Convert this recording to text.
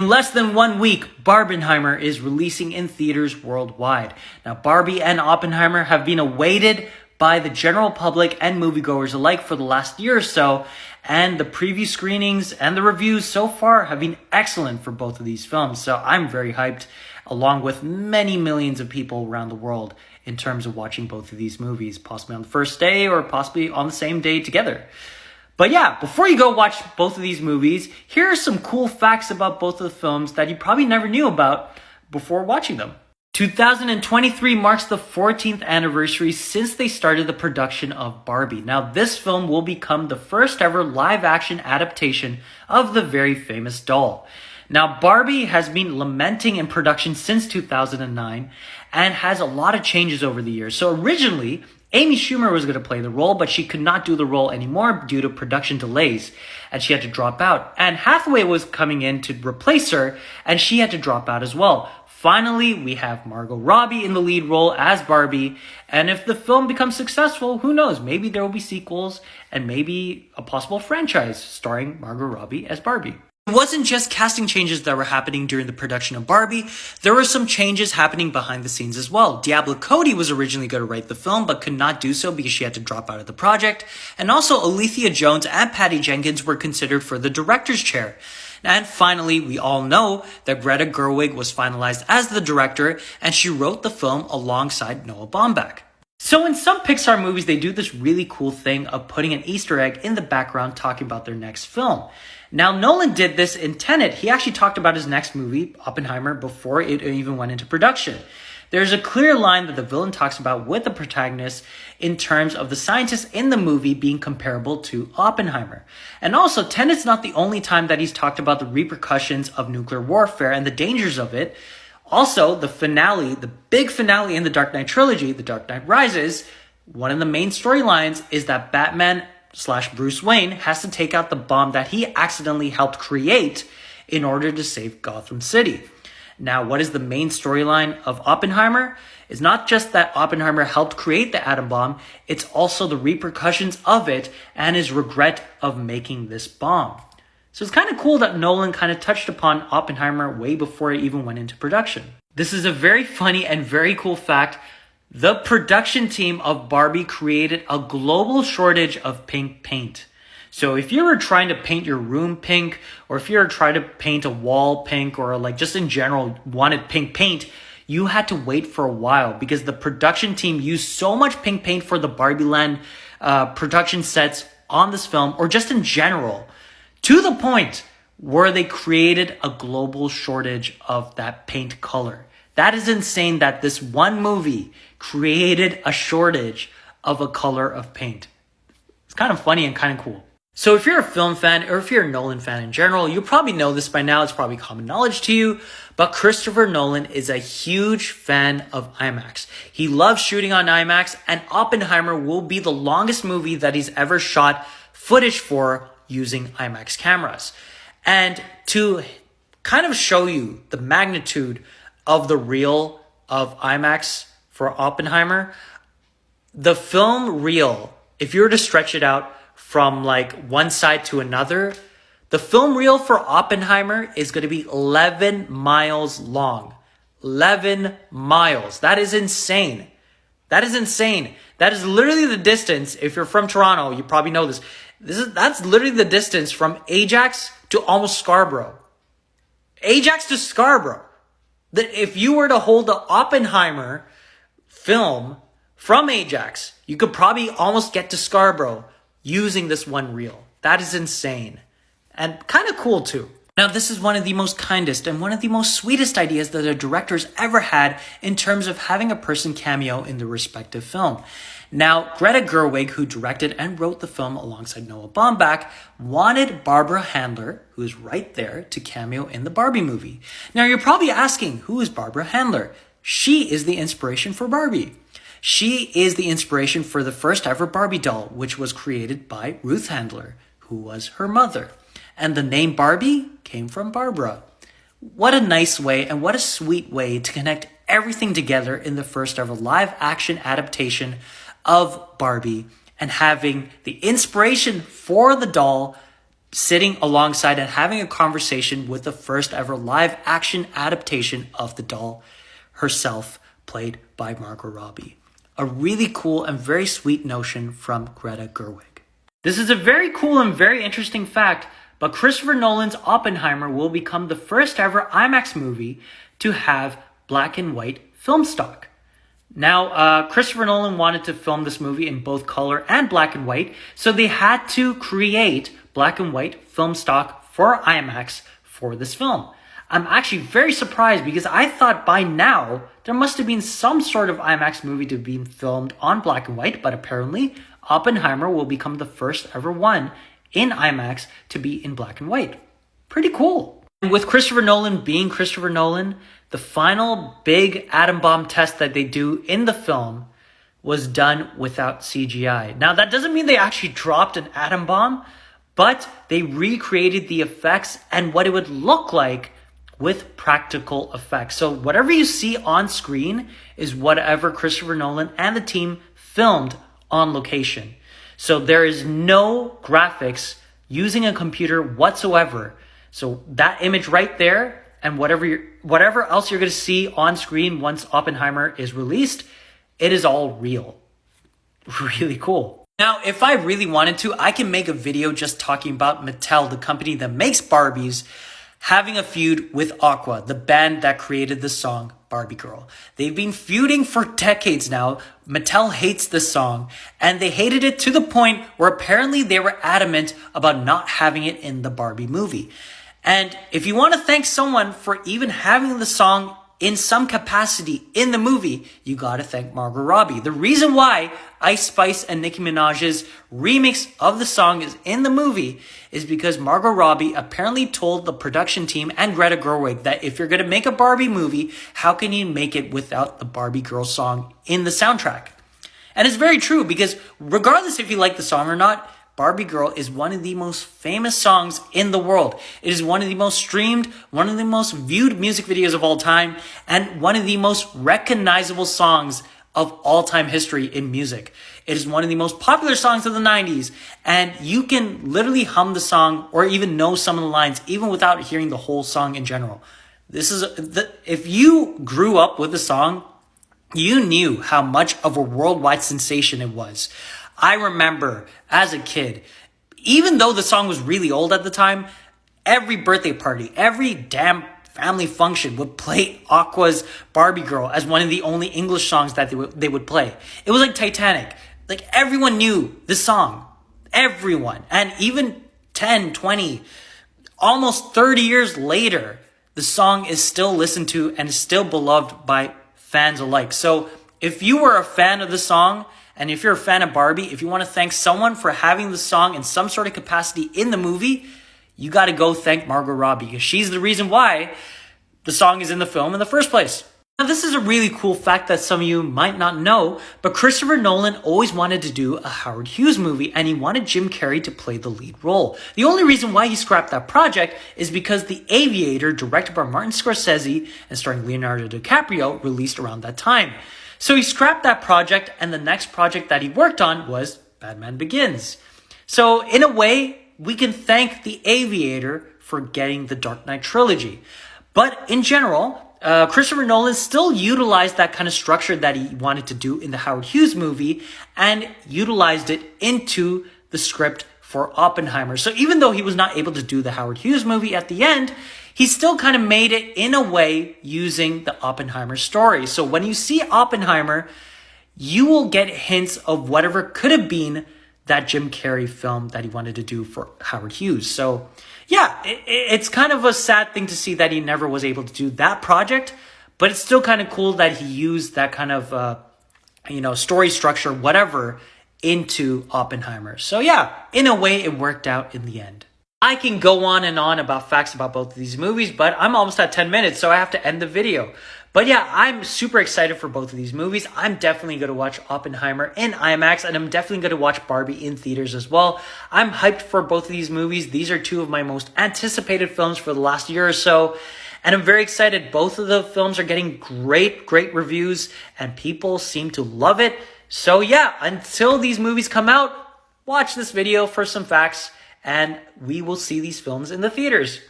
In less than 1 week, Barbenheimer is releasing in theaters worldwide. Now, Barbie and Oppenheimer have been awaited by the general public and moviegoers alike for the last year or so, and the preview screenings and the reviews so far have been excellent for both of these films. So I'm very hyped, along with many millions of people around the world, in terms of watching both of these movies, possibly on the first day or possibly on the same day together. But yeah, before you go watch both of these movies, here are some cool facts about both of the films that you probably never knew about before watching them. 2023 marks the 14th anniversary since they started the production of Barbie. Now, this film will become the first ever live-action adaptation of the very famous doll. Now, Barbie has been lamenting in production since 2009 and has a lot of changes over the years. So originally, Amy Schumer was going to play the role, but she could not do the role anymore due to production delays, and she had to drop out. Anne Hathaway was coming in to replace her, and she had to drop out as well. Finally, we have Margot Robbie in the lead role as Barbie, and if the film becomes successful, who knows? Maybe there will be sequels, and maybe a possible franchise starring Margot Robbie as Barbie. It wasn't just casting changes that were happening during the production of Barbie. There were some changes happening behind the scenes as well. Diablo Cody was originally going to write the film, but could not do so because she had to drop out of the project. And also, Alethea Jones and Patty Jenkins were considered for the director's chair. And finally, we all know that Greta Gerwig was finalized as the director, and she wrote the film alongside Noah Baumbach. So in some Pixar movies, they do this really cool thing of putting an Easter egg in the background talking about their next film. Now, Nolan did this in Tenet. He actually talked about his next movie, Oppenheimer, before it even went into production. There's a clear line that the villain talks about with the protagonist in terms of the scientists in the movie being comparable to Oppenheimer. And also, Tenet's not the only time that he's talked about the repercussions of nuclear warfare and the dangers of it. Also, the finale, the big finale in the Dark Knight trilogy, The Dark Knight Rises, one of the main storylines is that Batman/Bruce Wayne has to take out the bomb that he accidentally helped create in order to save Gotham City. Now, what is the main storyline of Oppenheimer? It's not just that Oppenheimer helped create the atom bomb, it's also the repercussions of it and his regret of making this bomb. So it's kind of cool that Nolan kind of touched upon Oppenheimer way before it even went into production. This is a very funny and very cool fact. The production team of Barbie created a global shortage of pink paint. So if you were trying to paint your room pink, or if you were trying to paint a wall pink, or like just in general wanted pink paint, you had to wait for a while because the production team used so much pink paint for the Barbie Land production sets on this film, or just in general, to the point where they created a global shortage of that paint color. That is insane that this one movie created a shortage of a color of paint. It's kind of funny and kind of cool. So if you're a film fan, or if you're a Nolan fan in general, you probably know this by now. It's probably common knowledge to you. But Christopher Nolan is a huge fan of IMAX. He loves shooting on IMAX, and Oppenheimer will be the longest movie that he's ever shot footage for using IMAX cameras. And to kind of show you the magnitude of the reel of IMAX for Oppenheimer, the film reel, if you were to stretch it out from like one side to another, the film reel for Oppenheimer is going to be 11 miles long. 11 miles. That is insane. That is insane. That is literally the distance. If you're from Toronto, you probably know this. That's literally the distance from Ajax to almost Scarborough. Ajax to Scarborough. If you were to hold the Oppenheimer film from Ajax, you could probably almost get to Scarborough using this one reel. That is insane. And kind of cool too. Now, this is one of the most kindest and one of the most sweetest ideas that a director's ever had in terms of having a person cameo in the respective film. Now, Greta Gerwig, who directed and wrote the film alongside Noah Baumbach, wanted Barbara Handler, who is right there, to cameo in the Barbie movie. Now, you're probably asking, who is Barbara Handler? She is the inspiration for Barbie. She is the inspiration for the first ever Barbie doll, which was created by Ruth Handler, who was her mother. And the name Barbie came from Barbara. What a nice way and what a sweet way to connect everything together in the first ever live action adaptation of Barbie, and having the inspiration for the doll sitting alongside and having a conversation with the first ever live action adaptation of the doll herself, played by Margot Robbie. A really cool and very sweet notion from Greta Gerwig. This is a very cool and very interesting fact, but Christopher Nolan's Oppenheimer will become the first ever IMAX movie to have black and white film stock. Now, Christopher Nolan wanted to film this movie in both color and black and white, so they had to create black and white film stock for IMAX for this film. I'm actually very surprised because I thought by now there must have been some sort of IMAX movie to be filmed on black and white, but apparently Oppenheimer will become the first ever one in IMAX to be in black and white. Pretty cool. And with Christopher Nolan being Christopher Nolan, the final big atom bomb test that they do in the film was done without CGI. Now, that doesn't mean they actually dropped an atom bomb, but they recreated the effects and what it would look like with practical effects. So whatever you see on screen is whatever Christopher Nolan and the team filmed on location. So there is no graphics using a computer whatsoever. So that image right there and whatever else you're going to see on screen once Oppenheimer is released, it is all real. Really cool. Now, if I really wanted to, I can make a video just talking about Mattel, the company that makes Barbies, having a feud with Aqua, the band that created the song Barbie Girl. They've been feuding for decades now. Mattel hates this song, and they hated it to the point where apparently they were adamant about not having it in the Barbie movie. And if you want to thank someone for even having the song in some capacity in the movie, you gotta thank Margot Robbie. The reason why Ice Spice and Nicki Minaj's remix of the song is in the movie is because Margot Robbie apparently told the production team and Greta Gerwig that if you're gonna make a Barbie movie, how can you make it without the Barbie Girl song in the soundtrack? And it's very true because regardless if you like the song or not, Barbie Girl is one of the most famous songs in the world. It is one of the most streamed, one of the most viewed music videos of all time, and one of the most recognizable songs of all-time history in music. It is one of the most popular songs of the 90s, and you can literally hum the song or even know some of the lines even without hearing the whole song in general. If you grew up with the song, you knew how much of a worldwide sensation it was. I remember as a kid, even though the song was really old at the time, every birthday party, every damn family function would play Aqua's Barbie Girl as one of the only English songs that they would play. It was like Titanic. Like everyone knew the song. Everyone. And even 10, 20, almost 30 years later, the song is still listened to and is still beloved by fans alike. So if you were a fan of the song, and if you're a fan of Barbie, if you want to thank someone for having the song in some sort of capacity in the movie, you got to go thank Margot Robbie because she's the reason why the song is in the film in the first place. Now, this is a really cool fact that some of you might not know, but Christopher Nolan always wanted to do a Howard Hughes movie, and he wanted Jim Carrey to play the lead role. The only reason why he scrapped that project is because The Aviator, directed by Martin Scorsese and starring Leonardo DiCaprio, released around that time. So he scrapped that project, and the next project that he worked on was Batman Begins. So in a way, we can thank The Aviator for getting the Dark Knight trilogy. But in general, Christopher Nolan still utilized that kind of structure that he wanted to do in the Howard Hughes movie and utilized it into the script for Oppenheimer. So even though he was not able to do the Howard Hughes movie at the end, he still kind of made it in a way using the Oppenheimer story. So when you see Oppenheimer, you will get hints of whatever could have been that Jim Carrey film that he wanted to do for Howard Hughes. So yeah, it's kind of a sad thing to see that he never was able to do that project, but it's still kind of cool that he used that kind of, story structure, whatever, into Oppenheimer. So yeah, in a way, it worked out in the end. I can go on and on about facts about both of these movies, but I'm almost at 10 minutes, so I have to end the video. But yeah, I'm super excited for both of these movies. I'm definitely going to watch Oppenheimer in IMAX, and I'm definitely going to watch Barbie in theaters as well. I'm hyped for both of these movies. These are two of my most anticipated films for the last year or so, and I'm very excited. Both of the films are getting great reviews, and people seem to love it. So yeah, until these movies come out, watch this video for some facts, and we will see these films in the theaters.